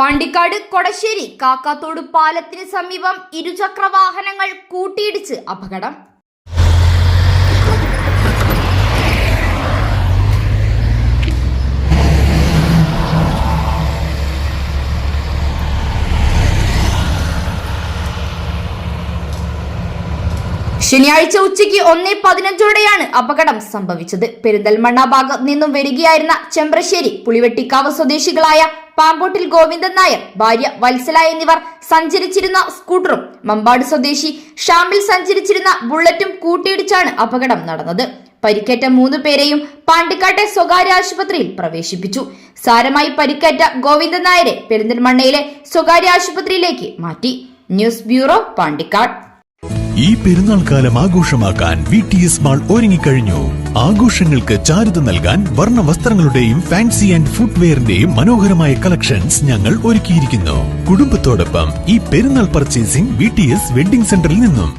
പാണ്ടിക്കാട് കൊടശ്ശേരി കാക്കാത്തോട് പാലത്തിന് സമീപം ഇരുചക്ര വാഹനങ്ങൾ കൂട്ടിയിടിച്ച് അപകടം. ശനിയാഴ്ച ഉച്ചയ്ക്ക് 1:15 അപകടം സംഭവിച്ചത്. പെരിന്തൽമണ്ണ ഭാഗത്ത് നിന്നും വരികയായിരുന്ന ചെമ്പ്രശ്ശേരി പുളിവെട്ടിക്കാവ് സ്വദേശികളായ പാമ്പോട്ടിൽ ഗോവിന്ദൻ നായർ, ഭാര്യ വത്സല എന്നിവർ സഞ്ചരിച്ചിരുന്ന സ്കൂട്ടറും മമ്പാട് സ്വദേശി ഷാമിൽ സഞ്ചരിച്ചിരുന്ന ബുള്ളറ്റും കൂട്ടിയിടിച്ചാണ് അപകടം നടന്നത്. പരിക്കേറ്റ 3 പേരെയും പാണ്ടിക്കാട്ടെ സ്വകാര്യ ആശുപത്രിയിൽ പ്രവേശിപ്പിച്ചു. സാരമായി പരിക്കേറ്റ ഗോവിന്ദൻ നായരെ പെരിന്തൽമണ്ണയിലെ സ്വകാര്യ ആശുപത്രിയിലേക്ക് മാറ്റി. News bureau, Pandikkad. ഈ പെരുന്നാൾ കാലം ആഘോഷമാക്കാൻ VTS മാൾ ഒരുങ്ങിക്കഴിഞ്ഞു. ആഘോഷങ്ങൾക്ക് ചാരുത നൽകാൻ വർണ്ണ വസ്ത്രങ്ങളുടെയും ഫാൻസി ആൻഡ് ഫുട്വെയറിന്റെയും മനോഹരമായ കളക്ഷൻസ് ഞങ്ങൾ ഒരുക്കിയിരിക്കുന്നു. കുടുംബത്തോടൊപ്പം ഈ പെരുന്നാൾ പർച്ചേസിംഗ് VTS വെഡിംഗ് സെന്ററിൽ നിന്നും